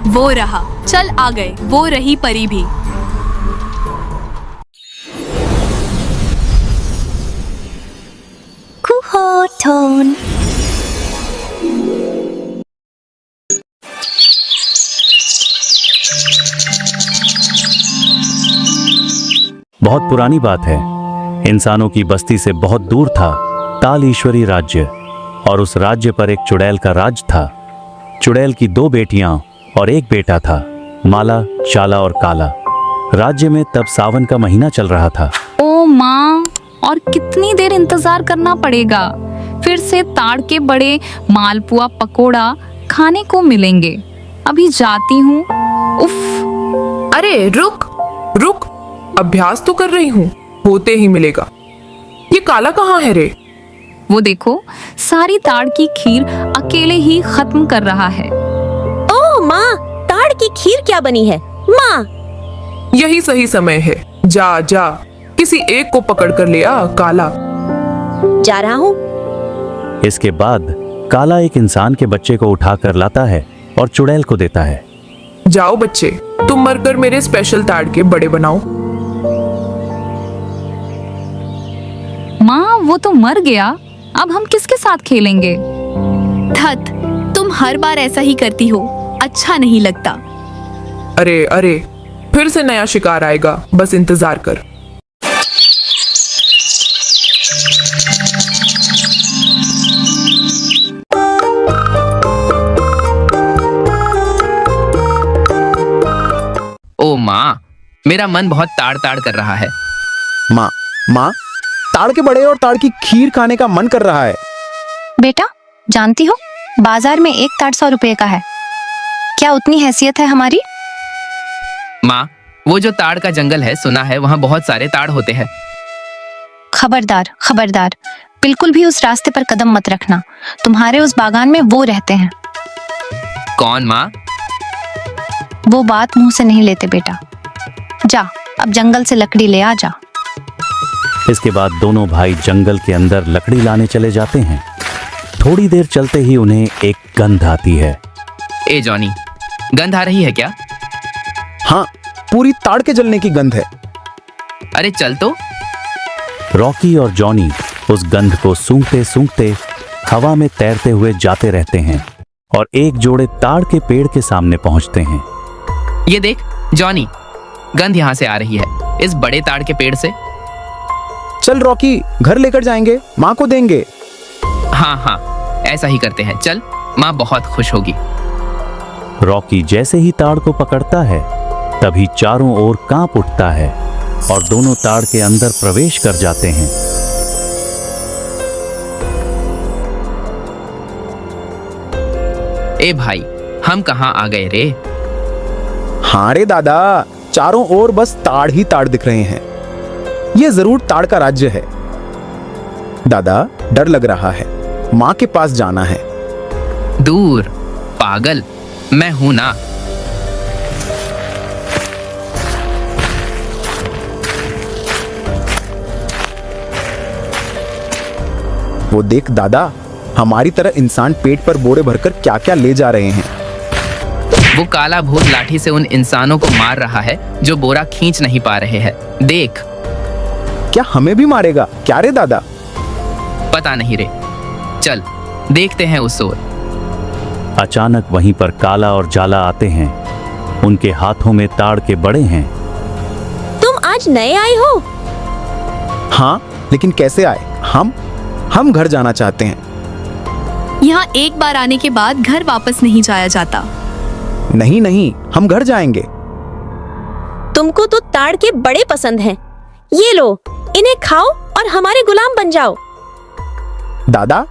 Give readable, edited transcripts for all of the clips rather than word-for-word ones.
वो रहा, चल आ गए, वो रही परी भी। कुहोटोन। बहुत पुरानी बात है। इंसानों की बस्ती से बहुत दूर था ताल ईश्वरी राज्य, और उस राज्य पर एक चुड़ैल का राज था। चुड़ैल की 2 बेटियां और 1 बेटा था, माला, चाला और काला। राज्य में तब सावन का महीना चल रहा था। ओ माँ, और कितनी देर इंतजार करना पड़ेगा? फिर से ताड़ के बड़े मालपुआ पकोड़ा खाने को मिलेंगे। अभी जाती हूँ। उफ। अरे रुक रुक, अभ्यास तो कर रही हूँ, होते ही मिलेगा। ये काला कहाँ है रे? वो देखो, सारी ताड़ की खीर अकेले ही खत्म कर रहा है। ओ माँ, ताड़ की खीर क्या बनी है माँ? यही सही समय है। जा जा, किसी एक को पकड़ कर ले आ काला। जा रहा हूँ। इसके बाद काला एक इंसान के बच्चे को उठाकर लाता है और चुड़ैल को देता है। जाओ बच्चे, तुम मरकर मेरे स्पेशल ताड़ के बड़े बनाओ। माँ, वो तो मर गया, अब हम किसके साथ खेलेंगे? धत, तुम हर बार ऐसा ही करती हो, अच्छा नहीं लगता। अरे अरे, फिर से नया शिकार आएगा, बस इंतजार कर। ओ माँ, मेरा मन बहुत ताड़ ताड़ कर रहा है। माँ माँ, ताड़ के बड़े और ताड़ की खीर खाने का मन कर रहा है। बेटा, जानती हो बाजार में एक ताड़ 100 रुपए का है। क्या उतनी हैसियत है हमारी? माँ, वो जो ताड़ का जंगल है, सुना है वहाँ बहुत सारे ताड़ होते हैं। खबरदार खबरदार, बिल्कुल भी उस रास्ते पर कदम मत रखना। तुम्हारे उस बागान में वो रहते हैं। कौन माँ? वो बात मुंह से नहीं लेते बेटा। जा, अब जंगल से लकड़ी ले आ जा। इसके बाद दोनों भाई जंगल के अंदर लकड़ी लाने चले जाते हैं। थोड़ी देर चलते ही उन्हें एक गंध आती है। ए जॉनी, गंध आ रही है क्या? हाँ, पूरी ताड़ के जलने की गंध है। अरे चल तो। रॉकी और जॉनी उस गंध को सूंघते सूंघते हवा में तैरते हुए जाते रहते हैं और एक जोड़े ताड़ के पेड़ के सामने पहुंचते हैं। ये देख जॉनी, गंध यहाँ से आ रही है, इस बड़े ताड़ के पेड़ से। चल रॉकी, घर लेकर जाएंगे, माँ को देंगे। हाँ हाँ, ऐसा ही करते हैं, चल, माँ बहुत खुश होगी। रॉकी जैसे ही ताड़ को पकड़ता है, तभी चारों ओर कांप उठता है और दोनों ताड़ के अंदर प्रवेश कर जाते हैं। ए भाई, हम कहाँ आ गए रे? हाँ रे दादा, चारों ओर बस ताड़ ही ताड़ दिख रहे हैं। ये जरूर ताड़ का राज्य है। दादा, डर लग रहा है, माँ के पास जाना है। दूर पागल, मैं हूं ना। वो देख दादा, हमारी तरह इंसान पेट पर बोरे भरकर क्या क्या ले जा रहे हैं। वो काला भूत लाठी से उन इंसानों को मार रहा है जो बोरा खींच नहीं पा रहे हैं। देख। क्या हमें भी मारेगा क्या रे दादा? पता नहीं रे, चल देखते हैं उस ओर। अचानक वहीं पर काला और जाला आते हैं। उनके हाथों में ताड़ के बड़े हैं। तुम आज नए आए हो? हाँ, लेकिन कैसे आए? हम घर जाना चाहते हैं। यहाँ एक बार आने के बाद घर वापस नहीं जाया जाता। नहीं नहीं, हम घर जाएंगे। तुमको तो ताड़ के बड़े पसंद हैं। ये लो, इन्हें खाओ और हमारे गुलाम बन जाओ। दादा,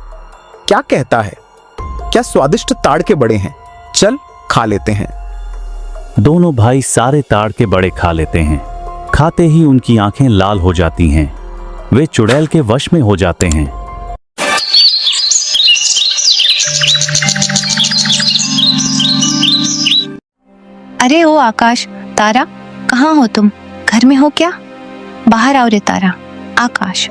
क्या कहता है? क्या स्वादिष्ट ताड़ के बड़े हैं। चल खा लेते हैं। दोनों भाई सारे ताड़ के बड़े खा लेते हैं। खाते ही उनकी आंखें लाल हो जाती हैं। वे चुड़ैल के वश में हो जाते हैं। अरे ओ आकाश, तारा, कहाँ हो तुम? घर में हो क्या? बाहर आओ रे तारा, आकाश।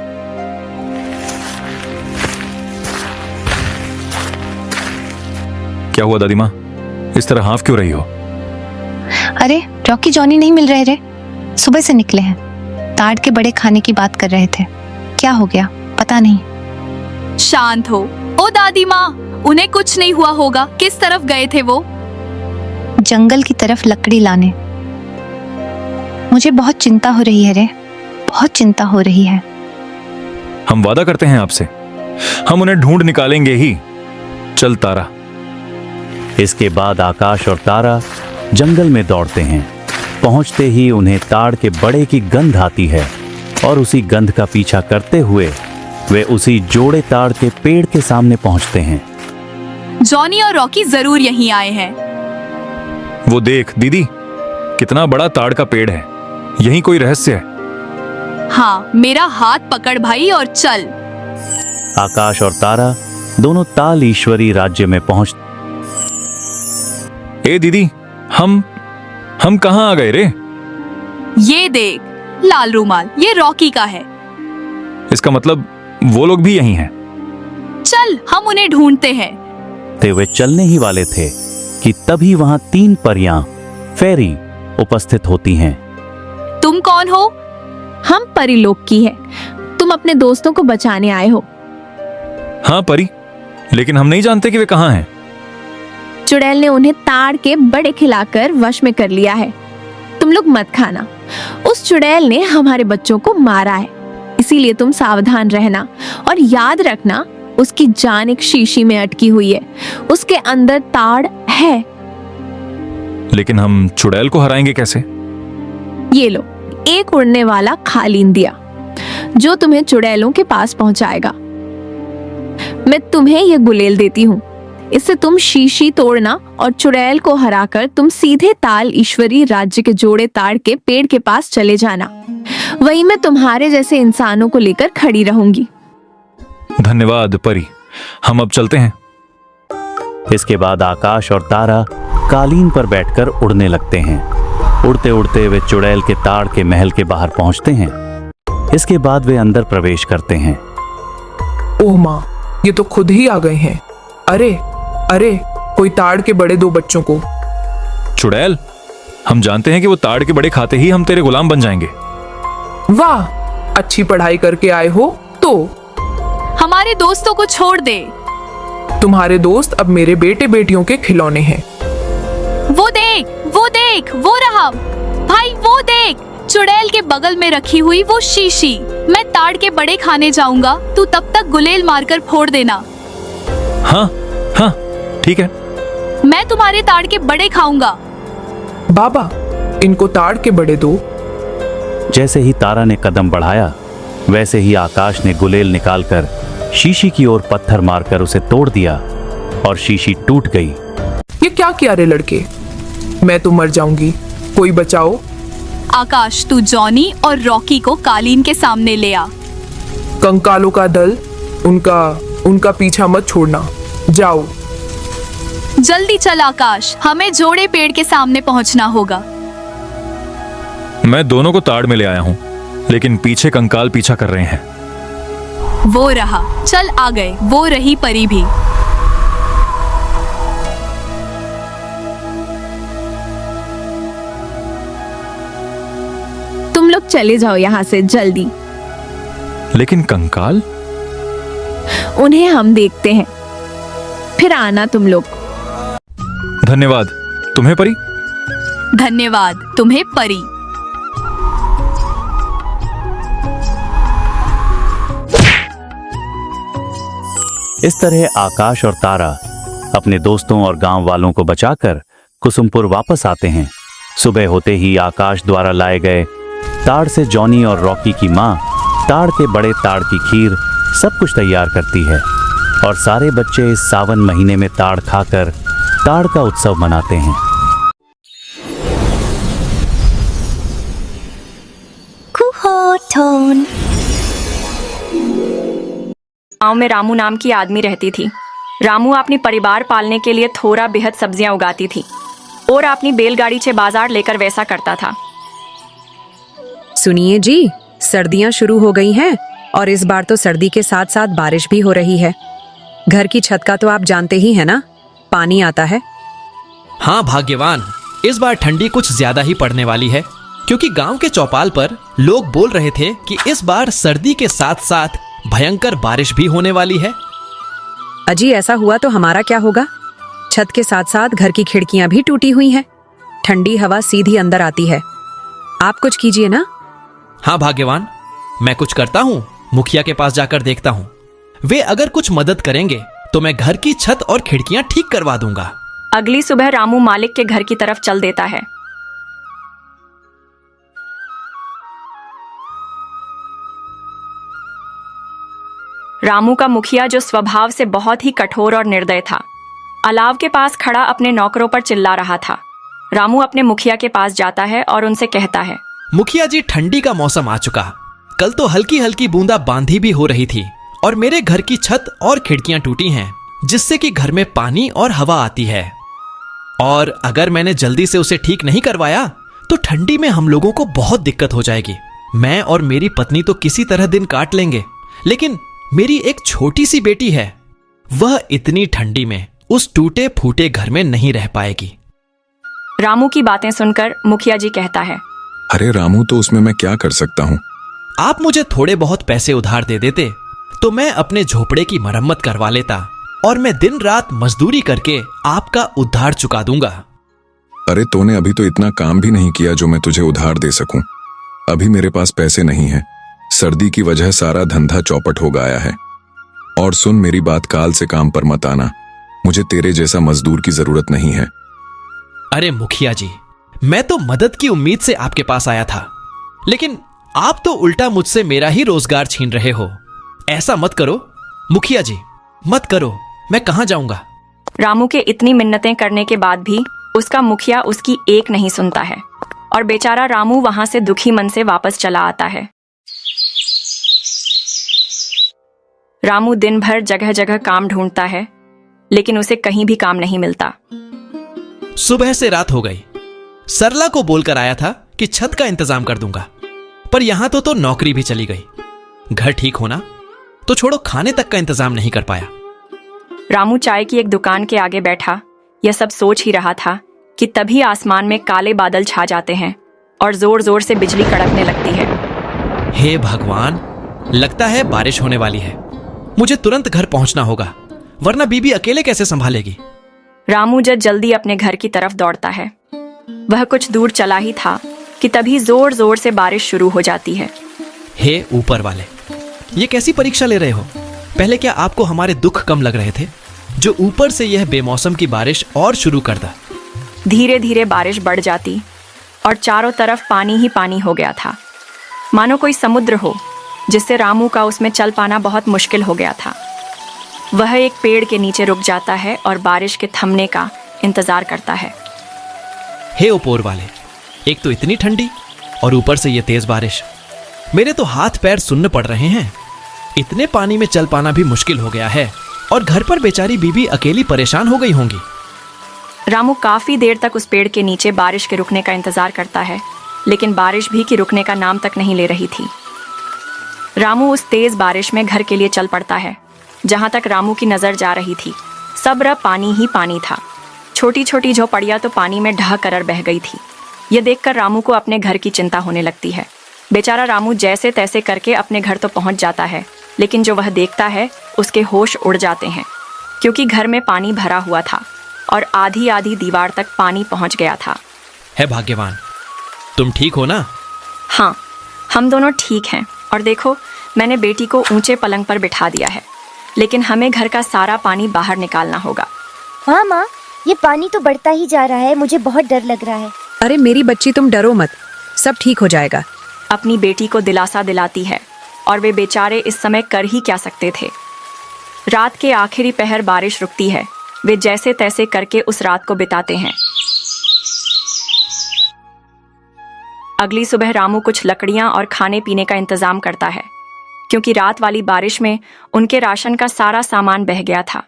क्या हुआ दादी माँ, इस तरह हाँफ क्यों रही हो? अरे रॉकी जॉनी नहीं मिल रहे रे, सुबह से निकले हैं। ताड़ के बड़े खाने की बात कर रहे थे, क्या हो गया पता नहीं। शांत हो। ओ दादी माँ, उन्हें कुछ नहीं हुआ होगा। किस तरफ गए थे वो? जंगल की तरफ लकड़ी लाने। मुझे बहुत चिंता हो रही है रे, बहुत चिंता हो रही है। हम वादा करते हैं आपसे, हम उन्हें ढूंढ निकालेंगे ही। चल तारा। इसके बाद आकाश और तारा जंगल में दौड़ते हैं। पहुंचते ही उन्हें ताड़ के बड़े की गंध आती है और उसी गंध का पीछा करते हुए वे उसी जोड़े ताड़ के पेड़ के सामने पहुंचते हैं। जॉनी और रॉकी जरूर यहीं आए हैं। वो देख दीदी, कितना बड़ा ताड़ का पेड़ है। यही कोई रहस्य है। हाँ, मेरा हाथ पकड़ भाई और चल। आकाश और तारा दोनों ताल ईश्वरी राज्य में पहुंच। ए दीदी, हम कहाँ आ गए रे? ये देख, लाल रुमाल, ये रॉकी का है। इसका मतलब वो लोग भी यहीं हैं। चल, हम उन्हें ढूंढते हैं। ते वे चलने ही वाले थे कि तभी वहां 3 परियां फेरी उपस्थित होती हैं। तुम कौन हो? हम परिलोक की है। तुम अपने दोस्तों को बचाने आए हो। हाँ परी, लेकिन हम नहीं जानते कि वे कहाँ हैं। चुड़ैल ने उन्हें ताड़ के बड़े खिलाकर वश में कर लिया है। तुम लोग मत खाना। उस चुड़ैल ने हमारे बच्चों को मारा है, इसीलिए तुम सावधान रहना और याद रखना, उसकी जान एक शीशी में अटकी हुई है। उसके अंदर ताड़ है। लेकिन हम चुड़ैल को हराएंगे कैसे? ये लो, एक उड़ने वाला खालीन दिया जो तुम्हें चुड़ैलों के पास पहुंचाएगा। मैं तुम्हें यह गुलेल देती हूँ। इससे तुम शीशी तोड़ना और चुड़ैल को हराकर तुम सीधे ताल ईश्वरी राज्य के जोड़े ताड़ के पेड़ के पास चले जाना। वहीं मैं तुम्हारे जैसे इंसानों को लेकर खड़ी रहूंगी। धन्यवाद परी, हम अब चलते हैं। इसके बाद आकाश और तारा कालीन पर बैठकर उड़ने लगते हैं। उड़ते उड़ते वे चुड़ैल के ताड़ के महल के बाहर पहुंचते हैं। इसके बाद वे अंदर प्रवेश करते हैं। ओह माँ, ये तो खुद ही आ गए हैं। अरे अरे, कोई ताड़ के बड़े 2 बच्चों को। चुड़ैल, हम जानते हैं कि वो ताड़ के बड़े खाते ही हम तेरे गुलाम बन जाएंगे। वाह, अच्छी पढ़ाई करके आए हो तो। हमारे दोस्तों को छोड़ दे। तुम्हारे दोस्त अब मेरे बेटे बेटियों के खिलौने हैं। वो देख, वो देख, वो रहा भाई, वो देख, चुड़ैल के बगल में रखी हुई वो शीशी। मैं ताड़ के बड़े खाने जाऊंगा, तू तब तक गुलेल मारकर फोड़ देना। हाँ हाँ, ठीक है। मैं तुम्हारे ताड़ के बड़े खाऊंगा। बाबा, इनको ताड़ के बड़े दो। जैसे ही तारा ने कदम बढ़ाया, वैसे ही आकाश ने गुलेल निकालकर शीशी की ओर पत्थर मारकर उसे तोड़ दिया और शीशी टूट गई। ये क्या किया रे लड़के? मैं तो मर जाऊंगी, कोई बचाओ। आकाश, तू जॉनी और रॉकी को कालीन के सामने ले आ। कंकालों का दल, उनका पीछा मत छोड़ना, जाओ। जल्दी चल आकाश, हमें जोड़े पेड़ के सामने पहुंचना होगा। मैं दोनों को ताड़ में ले आया हूँ, लेकिन पीछे कंकाल पीछा कर रहे हैं। वो रहा, चल आ गए। वो रही परी भी। तुम लोग चले जाओ यहाँ से जल्दी। लेकिन कंकाल? उन्हें हम देखते हैं, फिर आना तुम लोग। धन्यवाद तुम्हें परी। धन्यवाद तुम्हें परी। इस तरह आकाश और तारा अपने दोस्तों और गांव वालों को बचाकर कुसुमपुर वापस आते हैं। सुबह होते ही आकाश द्वारा लाए गए ताड़ से जॉनी और रॉकी की माँ ताड़ के बड़े ताड़ की खीर सब कुछ तैयार करती है और सारे बच्चे इस सावन महीने में ताड़ खाकर ताड़ का उत्सव मनाते हैं। गांव में रामू नाम की आदमी रहती थी। रामू अपनी परिवार पालने के लिए थोड़ा बेहद सब्जियां उगाती थी और अपनी बैलगाड़ी से बाजार लेकर वैसा करता था। सुनिए जी, सर्दियां शुरू हो गई हैं और इस बार तो सर्दी के साथ साथ बारिश भी हो रही है। घर की छत का तो आप जानते ही हैं ना, पानी आता है। हाँ भाग्यवान, इस बार ठंडी कुछ ज्यादा ही पड़ने वाली है, क्योंकि गांव के चौपाल पर लोग बोल रहे थे कि इस बार सर्दी के साथ साथ भयंकर बारिश भी होने वाली है। अजी ऐसा हुआ तो हमारा क्या होगा? छत के साथ साथ घर की खिड़कियां भी टूटी हुई हैं। ठंडी हवा सीधी अंदर आती है। आप कुछ कीजिए ना। हाँ भाग्यवान, मैं कुछ करता हूँ, मुखिया के पास जाकर देखता हूँ। वे अगर कुछ मदद करेंगे तो मैं घर की छत और खिड़कियां ठीक करवा दूंगा। अगली सुबह रामू मालिक के घर की तरफ चल देता है। रामू का मुखिया, जो स्वभाव से बहुत ही कठोर और निर्दय था, अलाव के पास खड़ा अपने नौकरों पर चिल्ला रहा था। रामू अपने मुखिया के पास जाता है और उनसे कहता है, मुखिया जी, ठंडी का मौसम आ चुका। कल तो हल्की हल्की बूंदा बांदी भी हो रही थी और मेरे घर की छत और खिड़कियां टूटी हैं, जिससे कि घर में पानी और हवा आती है। और अगर मैंने जल्दी से उसे ठीक नहीं करवाया तो ठंडी में हम लोगों को बहुत दिक्कत हो जाएगी। मैं और मेरी पत्नी तो किसी तरह दिन काट लेंगे, लेकिन मेरी एक छोटी सी बेटी है, वह इतनी ठंडी में उस टूटे फूटे घर में नहीं रह पाएगी। रामू की बातें सुनकर मुखिया जी कहता है, अरे रामू, तो उसमें मैं क्या कर सकता हूँ? आप मुझे थोड़े बहुत पैसे उधार दे देते तो मैं अपने झोपड़े की मरम्मत करवा लेता और मैं दिन रात मजदूरी करके आपका उधार चुका दूंगा। अरे तूने अभी तो इतना काम भी नहीं किया जो मैं तुझे उधार दे सकूं। अभी मेरे पास पैसे नहीं हैं। सर्दी की वजह सारा धंधा चौपट हो गया है। और सुन मेरी बात, काल से काम पर मत आना। मुझे तेरे जैसा मजदूर की जरूरत नहीं है। अरे मुखिया जी, मैं तो मदद की उम्मीद से आपके पास आया था, लेकिन आप तो उल्टा मुझसे मेरा ही रोजगार छीन रहे हो। ऐसा मत करो मुखिया जी, मत करो। मैं कहां जाऊंगा? रामू के इतनी मिन्नतें करने के बाद भी उसका मुखिया उसकी एक नहीं सुनता है और बेचारा रामू वहां से दुखी मन से वापस चला आता है। रामू दिन भर जगह जगह काम ढूंढता है, लेकिन उसे कहीं भी काम नहीं मिलता। सुबह से रात हो गई। सरला को बोलकर आया था कि छत का इंतजाम कर दूंगा, पर यहां तो नौकरी भी चली गई। घर ठीक होना तो छोड़ो, खाने तक का इंतजाम नहीं कर पाया। रामू चाय की एक दुकान के आगे बैठा यह सब सोच ही रहा था कि तभी आसमान में काले बादल छा जाते हैं और जोर जोर से बिजली कड़कने लगती है। हे भगवान, लगता है बारिश होने वाली है। मुझे तुरंत घर पहुंचना होगा, वरना बीबी अकेले कैसे संभालेगी। रामू जल्दी अपने घर की तरफ दौड़ता है। वह कुछ दूर चला ही था कि तभी जोर जोर से बारिश शुरू हो जाती है। हे ऊपर वाले, ये कैसी परीक्षा ले रहे हो? पहले क्या आपको हमारे दुख कम लग रहे थे, जो ऊपर से यह बेमौसम की बारिश और शुरू कर दा। धीरे धीरे बारिश बढ़ जाती और चारों तरफ पानी ही पानी हो गया था, मानो कोई समुद्र हो, जिससे रामू का उसमें चल पाना बहुत मुश्किल हो गया था। वह एक पेड़ के नीचे रुक जाता है और बारिश के थमने का इंतजार करता है। हे ऊपर वाले, एक तो इतनी ठंडी और ऊपर से ये तेज बारिश, मेरे तो हाथ पैर सुन्न पड़ रहे हैं। इतने पानी में चल पाना भी मुश्किल हो गया है और घर पर बेचारी बीबी अकेली परेशान हो गई होंगी। रामू काफी देर तक उस पेड़ के नीचे बारिश के रुकने का इंतजार करता है, लेकिन बारिश भी कि रुकने का नाम तक नहीं ले रही थी। रामू उस तेज बारिश में घर के लिए चल पड़ता है। जहां तक रामू की नजर जा रही थी, सब रह पानी ही पानी था। छोटी छोटी झोपड़ियां तो पानी में ढह कर बह गई थी। यह देखकर रामू को अपने घर की चिंता होने लगती है। बेचारा रामू जैसे तैसे करके अपने घर तो पहुंच जाता है, लेकिन जो वह देखता है उसके होश उड़ जाते हैं, क्योंकि घर में पानी भरा हुआ था और आधी आधी दीवार तक पानी पहुंच गया था। है भाग्यवान, तुम ठीक हो ना? हाँ, हम दोनों ठीक हैं। और देखो, मैंने बेटी को ऊंचे पलंग पर बिठा दिया है, लेकिन हमें घर का सारा पानी बाहर निकालना होगा। हाँ माँ, ये पानी तो बढ़ता ही जा रहा है, मुझे बहुत डर लग रहा है। अरे मेरी बच्ची, तुम डरो मत, सब ठीक हो जाएगा। अपनी बेटी को दिलासा दिलाती है और वे बेचारे इस समय कर ही क्या सकते थे। रात के आखिरी पहर बारिश रुकती है। वे जैसे तैसे करके उस रात को बिताते हैं। अगली सुबह रामू कुछ लकड़ियां और खाने पीने का इंतजाम करता है, क्योंकि रात वाली बारिश में उनके राशन का सारा सामान बह गया था।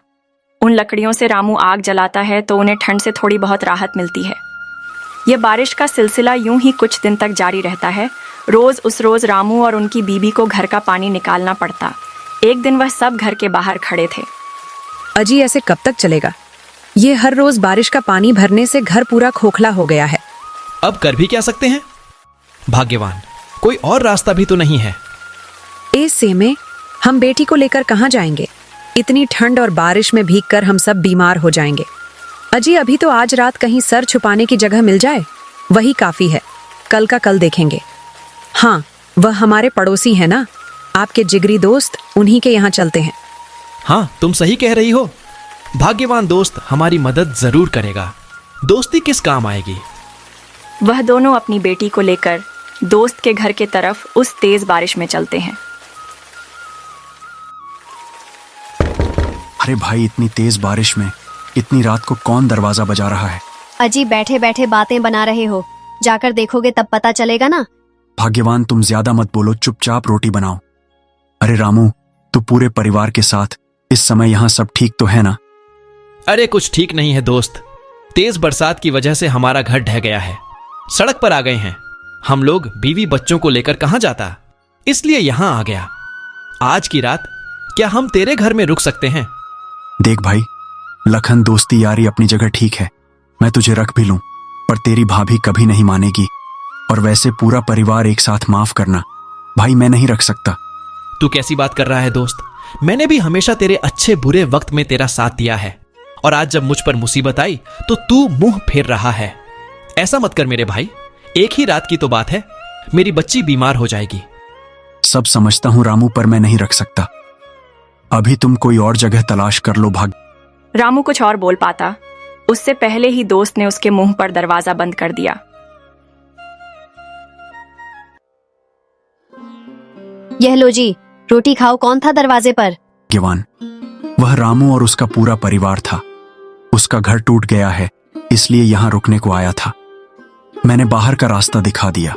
उन लकड़ियों से रामू आग जलाता है तो उन्हें ठंड से थोड़ी बहुत राहत मिलती है। यह बारिश का सिलसिला यूं ही कुछ दिन तक जारी रहता है। उस रोज रामू और उनकी बीबी को घर का पानी निकालना पड़ता। एक दिन वह सब घर के बाहर खड़े थे। अजी, ऐसे कब तक चलेगा? ये हर रोज बारिश का पानी भरने से घर पूरा खोखला हो गया है। अब कर भी क्या सकते हैं? भाग्यवान, कोई और रास्ता भी तो नहीं है। ऐसे में हम बेटी को लेकर कहाँ जाएंगे? इतनी ठंड और बारिश में भीगकर हम सब बीमार हो जाएंगे। अजी अभी तो आज रात कहीं सर छुपाने की जगह मिल जाए, वही काफी है। कल का कल देखेंगे। हाँ, वह हमारे पड़ोसी है ना, आपके जिगरी दोस्त, उन्हीं के यहाँ चलते हैं। हाँ, तुम सही कह रही हो। भाग्यवान दोस्त हमारी मदद जरूर करेगा। दोस्ती किस काम आएगी। वह दोनों अपनी बेटी को लेकर दोस्त के घर के तरफ उस तेज बारिश में चलते हैं। अरे भाई, इतनी तेज बारिश में इतनी रात को कौन दरवाजा बजा रहा है? अजी बैठे बैठे बातें बना रहे हो, जाकर देखोगे तब पता चलेगा ना। भाग्यवान, तुम ज्यादा मत बोलो, चुपचाप रोटी बनाओ। अरे रामू, तू पूरे परिवार के साथ इस समय यहाँ सब ठीक तो है ना? अरे कुछ ठीक नहीं है दोस्त। तेज बरसात की वजह से हमारा घर ढह गया है, सड़क पर आ गए हैं। हम लोग बीवी बच्चों को लेकर कहाँ जाता, इसलिए यहाँ आ गया। आज की रात क्या हम तेरे घर में रुक सकते हैं? देख भाई लखन, दोस्ती यारी अपनी जगह ठीक है, मैं तुझे रख भी लूं, पर तेरी भाभी कभी नहीं मानेगी। और वैसे पूरा परिवार एक साथ माफ करना भाई, मैं नहीं रख सकता। तू कैसी बात कर रहा है दोस्त? मैंने भी हमेशा तेरे अच्छे बुरे वक्त में तेरा साथ दिया है, और आज जब मुझ पर मुसीबत आई तो तू मुंह फेर रहा है। ऐसा मत कर मेरे भाई, एक ही रात की तो बात है, मेरी बच्ची बीमार हो जाएगी। सब समझता हूं रामू, पर मैं नहीं रख सकता। अभी तुम कोई और जगह तलाश कर लो। रामू कुछ और बोल पाता, उससे पहले ही दोस्त ने उसके मुंह पर दरवाजा बंद कर दिया। यह लो जी, रोटी खाओ। कौन था दरवाजे पर? भाग्यवान, वह रामू और उसका पूरा परिवार था। उसका घर टूट गया है, इसलिए यहाँ रुकने को आया था। मैंने बाहर का रास्ता दिखा दिया।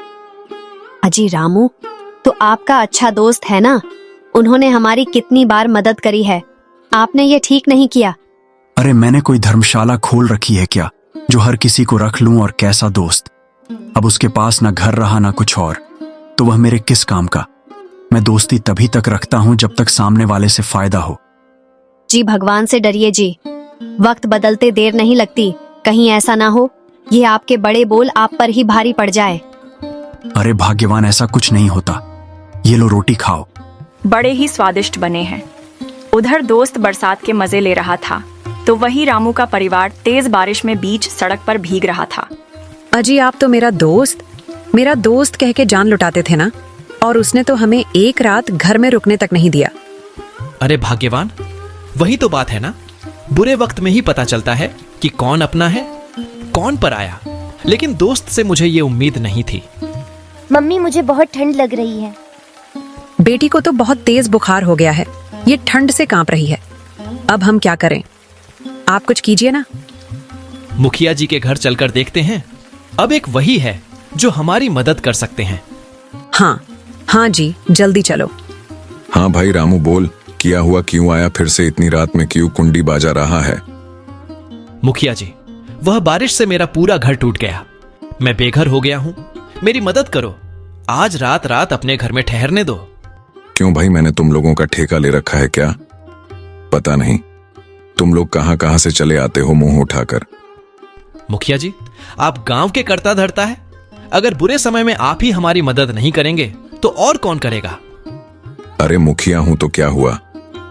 अजी रामू तो आपका अच्छा दोस्त है ना, उन्होंने हमारी कितनी बार मदद करी है, आपने ये ठीक नहीं किया। अरे मैंने कोई धर्मशाला खोल रखी है क्या, जो हर किसी को रख लूं? और कैसा दोस्त, अब उसके पास ना घर रहा ना कुछ और, तो वह मेरे किस काम का? मैं दोस्ती तभी तक रखता हूं जब तक सामने वाले से फायदा हो। जी भगवान से डरिए जी, वक्त बदलते देर नहीं लगती, कहीं ऐसा ना हो ये आपके बड़े बोल आप पर ही भारी पड़ जाए। अरे भाग्यवान, ऐसा कुछ नहीं होता, ये लो रोटी खाओ। बड़े ही स्वादिष्ट बने हैं। उधर दोस्त बरसात के मजे ले रहा था, तो वही रामू का परिवार तेज बारिश में बीच सड़क पर भीग रहा था। अजी आप तो मेरा दोस्त कह के जान लुटाते थे ना, और उसने तो हमें एक रात घर में रुकने तक नहीं दिया। अरे भाग्यवान, वही तो बात है ना, बुरे वक्त में ही पता चलता है कि कौन अपना है कौन पराया। लेकिन दोस्त से मुझे ये उम्मीद नहीं थी। मम्मी मुझे बहुत ठंड लग रही है। बेटी को तो बहुत तेज बुखार हो गया है, ये ठंड से कांप रही है। अब हम क्या करें, आप कुछ कीजिए ना। मुखिया जी के घर चलकर देखते हैं, अब एक वही है जो हमारी मदद कर सकते हैं। हाँ जी, जल्दी चलो। हाँ भाई रामू, बोल, किया हुआ क्यों आया फिर से इतनी रात में, क्यों कुंडी बाजा रहा है? मुखिया जी, वह बारिश से मेरा पूरा घर टूट गया, मैं बेघर हो गया हूँ, मेरी मदद करो। आज रात अपने घर में ठहरने दो। क्यों भाई, मैंने तुम लोगों का ठेका ले रखा है क्या? पता नहीं तुम लोग कहां कहां से चले आते हो मुंह उठाकर। मुखिया जी, आप गांव के करता धरता है, अगर बुरे समय में आप ही हमारी मदद नहीं करेंगे तो और कौन करेगा? अरे मुखिया हूं तो क्या हुआ,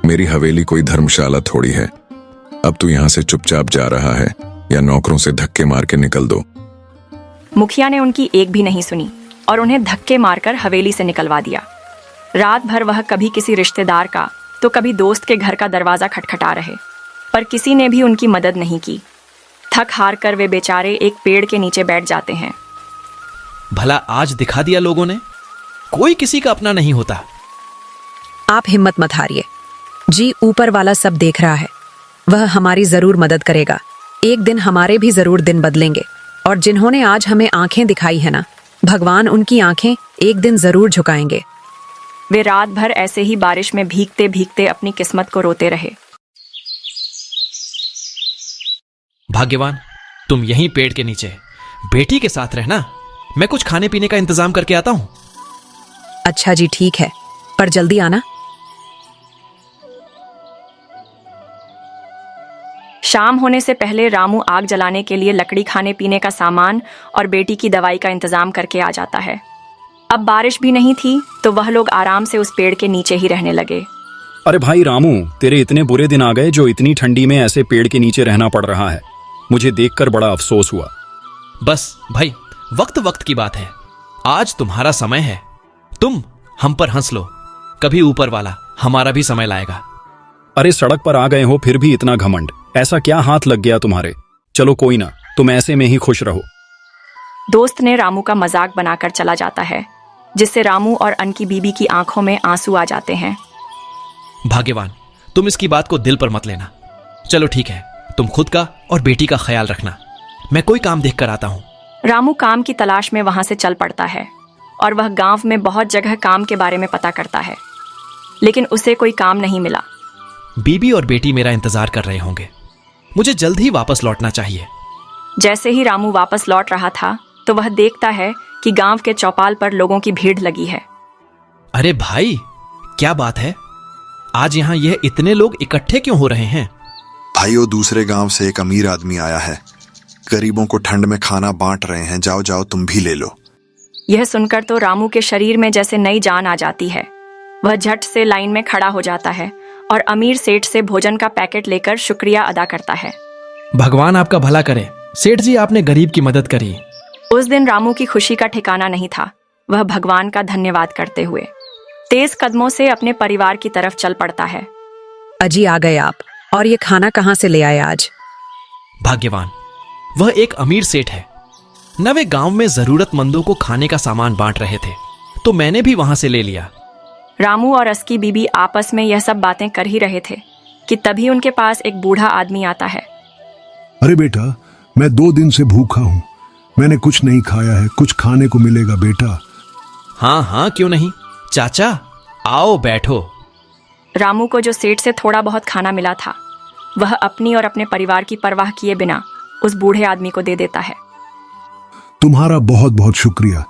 मेरी हवेली कोई धर्मशाला थोड़ी है। अब तू यहां से चुपचाप जा रहा है या नौकरों से धक्के मार के निकल दो। मुखिया ने उनकी एक भी नहीं सुनी और उन्हें धक्के मारकर हवेली से निकलवा दिया। रात भर वह कभी किसी रिश्तेदार का तो कभी दोस्त के घर का दरवाजा खटखटा रहे, पर किसी ने भी उनकी मदद नहीं की। थक हार कर वे बेचारे एक पेड़ के नीचे बैठ जाते हैं। भला आज दिखा दिया लोगों ने, कोई किसी का अपना नहीं होता। आप हिम्मत मत हारिए जी, ऊपर वाला सब देख रहा है, वह हमारी जरूर मदद करेगा। एक दिन हमारे भी जरूर दिन बदलेंगे, और जिन्होंने आज हमें आंखें दिखाई है ना, भगवान उनकी आंखें एक दिन जरूर झुकाएंगे। वे रात भर ऐसे ही बारिश में भीगते भीगते अपनी किस्मत को रोते रहे। भाग्यवान, तुम यहीं पेड़ के नीचे बेटी के साथ रहना, मैं कुछ खाने पीने का इंतजाम करके आता हूं। अच्छा जी, ठीक है, पर जल्दी आना। शाम होने से पहले रामू आग जलाने के लिए लकड़ी, खाने पीने का सामान और बेटी की दवाई का इंतजाम करके आ जाता है। अब बारिश भी नहीं थी तो वह लोग आराम से उस पेड़ के नीचे ही रहने लगे। अरे भाई रामू, तेरे इतने बुरे दिन आ गए जो इतनी ठंडी में ऐसे पेड़ के नीचे रहना पड़ रहा है। मुझे देखकर बड़ा अफसोस हुआ। बस भाई, वक्त वक्त की बात है। आज तुम्हारा समय है, तुम हम पर हंस लो, कभी ऊपर वाला हमारा भी समय लाएगा। अरे सड़क पर आ गए हो फिर भी इतना घमंड, ऐसा क्या हाथ लग गया तुम्हारे? चलो कोई ना, तुम ऐसे में ही खुश रहो। दोस्त ने रामू का मजाक बनाकर चला जाता है, जिससे रामू और अन की बीबी की आंखों में आंसू आ जाते हैं। भाग्यवान, तुम इसकी बात को दिल पर मत लेना। चलो ठीक है, तुम खुद का और बेटी का ख्याल रखना। मैं कोई काम देख कर आता हूँ। रामू काम की तलाश में वहां से चल पड़ता है और वह गांव में बहुत जगह काम के बारे में पता करता है, लेकिन उसे कोई काम नहीं मिला। बीबी और बेटी मेरा इंतजार कर रहे होंगे। मुझे जल्द ही वापस लौटना चाहिए। जैसे ही रामू वापस लौट रहा था तो वह देखता है कि गांव के चौपाल पर लोगों की भीड़ लगी है। अरे भाई, क्या बात है? आज यहाँ यह इतने लोग इकट्ठे क्यों हो रहे हैं? भाइयों, दूसरे गांव से एक अमीर आदमी आया है। गरीबों को ठंड में खाना बांट रहे हैं। जाओ जाओ, तुम भी ले लो। यह सुनकर तो रामू के शरीर में जैसे नई जान आ जाती है। वह झट से लाइन में खड़ा हो जाता है और अमीर सेठ से भोजन का पैकेट लेकर शुक्रिया अदा करता है। भगवान आपका भला करे सेठ जी, आपने गरीब की मदद करी। उस दिन रामू की खुशी का ठिकाना नहीं था। वह भगवान का धन्यवाद करते हुए तेज कदमों से अपने परिवार की तरफ चल पड़ता है। अजी आ गए आप, और ये खाना कहाँ से ले आए आज? भाग्यवान, वह एक अमीर सेठ है। नवे गांव में जरूरतमंदों को खाने का सामान बांट रहे थे, तो मैंने भी वहां से ले लिया। रामू और असकी बीबी आपस में यह सब बातें कर ही रहे थे कि तभी उनके पास एक बूढ़ा आदमी आता है। अरे बेटा, मैं 2 दिन से भूखा हूँ। मैंने कुछ नहीं खाया है, कुछ खाने को मिलेगा बेटा? हाँ हाँ, क्यों नहीं। चाचा आओ बैठो। रामू को जो सेठ से थोड़ा बहुत खाना मिला था, वह अपनी और अपने परिवार की परवाह किए बिना उस बूढ़े आदमी को दे देता है। तुम्हारा बहुत बहुत शुक्रिया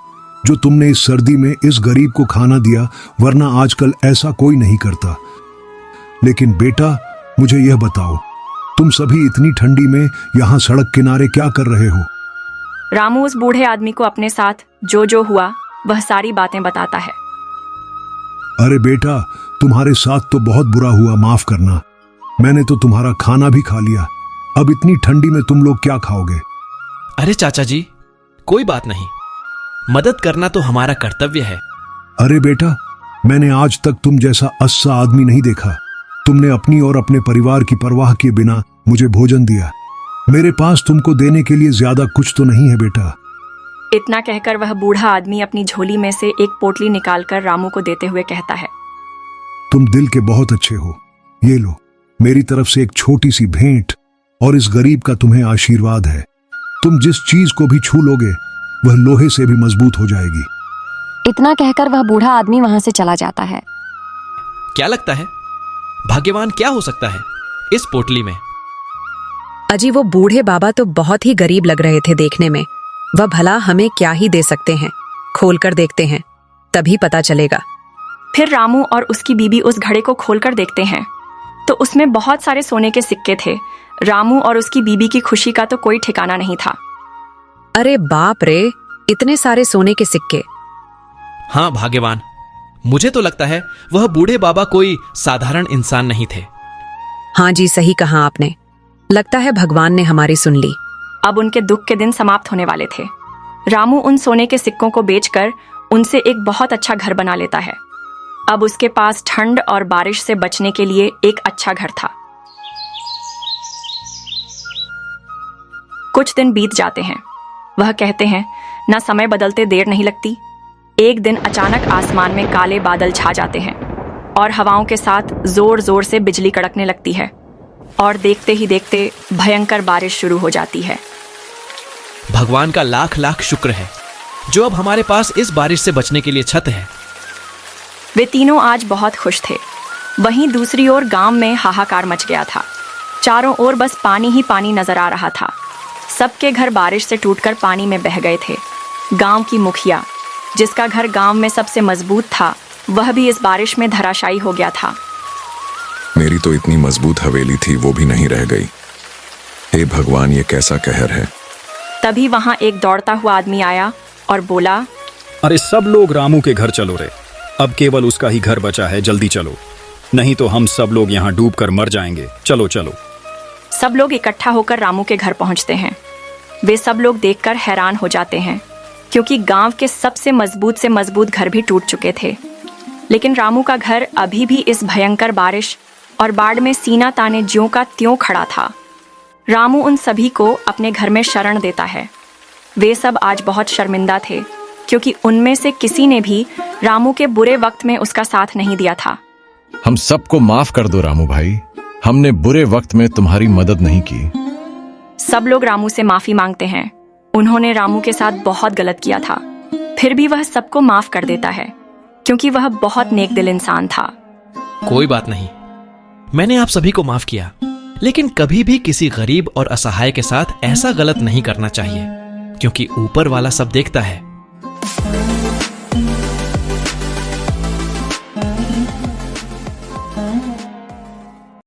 जो तुमने इस सर्दी में इस गरीब को खाना दिया, वरना आजकल ऐसा कोई नहीं करता। लेकिन बेटा, मुझे यह बताओ, तुम सभी इतनी ठंडी में यहाँ सड़क किनारे क्या कर रहे हो? रामू उस बूढ़े आदमी को अपने साथ जो हुआ वह सारी बातें बताता है। अरे बेटा, तुम्हारे साथ तो बहुत बुरा हुआ, माफ करना। मैंने तो तुम्हारा खाना भी खा लिया। अब इतनी ठंडी में तुम लोग क्या खाओगे? अरे चाचा जी, कोई बात नहीं, मदद करना तो हमारा कर्तव्य है। अरे बेटा, मैंने आज तक तुम जैसा अस्सा आदमी नहीं देखा। तुमने अपनी और अपने परिवार की परवाह किए बिना मुझे भोजन दिया। मेरे पास तुमको देने के लिए ज्यादा कुछ तो नहीं है बेटा। इतना कहकर वह बूढ़ा आदमी अपनी झोली में से एक पोटली निकालकर रामू को देते हुए कहता है, तुम दिल के बहुत अच्छे हो। ये लो, मेरी तरफ से एक छोटी सी भेंट, और इस गरीब का तुम्हें आशीर्वाद है। तुम जिस चीज को भी छू लोगे वह लोहे से भी मजबूत हो जाएगी। इतना कहकर वह बूढ़ा आदमी वहां से चला जाता है। क्या लगता है भाग्यवान क्या हो सकता है इस पोटली में? अजी, वो बूढ़े बाबा तो बहुत ही गरीब लग रहे थे देखने में। वह भला हमें क्या ही दे सकते हैं? खोलकर देखते हैं, तभी पता चलेगा। फिर रामू और उसकी बीबी उस घड़े को खोलकर देखते हैं तो उसमें बहुत सारे सोने के सिक्के थे। रामू और उसकी बीबी की खुशी का तो कोई ठिकाना नहीं था। अरे बाप रे, इतने सारे सोने के सिक्के! हाँ भाग्यवान, मुझे तो लगता है वह बूढ़े बाबा कोई साधारण इंसान नहीं थे। हाँ जी, सही कहा आपने। लगता है भगवान ने हमारी सुन ली। अब उनके दुख के दिन समाप्त होने वाले थे। रामू उन सोने के सिक्कों को बेचकर उनसे एक बहुत अच्छा घर बना लेता है। अब उसके पास ठंड और बारिश से बचने के लिए एक अच्छा घर था। कुछ दिन बीत जाते हैं। वह कहते हैं, ना समय बदलते देर नहीं लगती। एक दिन अचानक आसमान में काले बादल छा जाते हैं और हवाओं के साथ जोर जोर से बिजली कड़कने लगती है और देखते ही देखते भयंकर बारिश शुरू हो जाती है। भगवान का लाख लाख शुक्र है जो अब हमारे पास इस बारिश से बचने के लिए छत है। वे तीनों आज बहुत खुश थे। वहीं दूसरी ओर गांव में हाहाकार मच गया था। चारों ओर बस पानी ही पानी नजर आ रहा था। सबके घर बारिश से टूटकर पानी में बह गए थे। गांव की मुखिया, जिसका घर गांव में सबसे मजबूत था, वह भी इस बारिश में धराशायी हो गया था। मेरी तो इतनी मजबूत हवेली थी, वो भी नहीं रह गई। हे भगवान, ये कैसा कहर है। तभी वहां एक दौड़ता हुआ आदमी आया और बोला, अरे सब लोग रामू के घर चलो रे, अब केवल उसका ही घर बचा है, जल्दी चलो, नहीं तो हम सब लोग यहाँ डूब कर मर जाएंगे। चलो चलो। सब लोग इकट्ठा होकर रामू के घर पहुंचते हैं। वे सब लोग देखकर हैरान हो जाते हैं, क्योंकि गांव के सबसे मजबूत से मजबूत घर भी टूट चुके थे, लेकिन रामू का घर अभी भी इस भयंकर बारिश और बाढ़ में सीना ताने ज्यों का त्यों खड़ा था। रामू उन सभी को अपने घर में शरण देता है। वे सब आज बहुत शर्मिंदा थे, क्योंकि उनमें से किसी ने भी रामू के बुरे वक्त में उसका साथ नहीं दिया था। हम सबको माफ कर दो रामू भाई, हमने बुरे वक्त में तुम्हारी मदद नहीं की। सब लोग रामू से माफी मांगते हैं। उन्होंने रामू के साथ बहुत गलत किया था, फिर भी वह सबको माफ कर देता है, क्योंकि वह बहुत नेक दिल इंसान था। कोई बात नहीं, मैंने आप सभी को माफ किया, लेकिन कभी भी किसी गरीब और असहाय के साथ ऐसा गलत नहीं करना चाहिए, क्योंकि ऊपर वाला सब देखता है।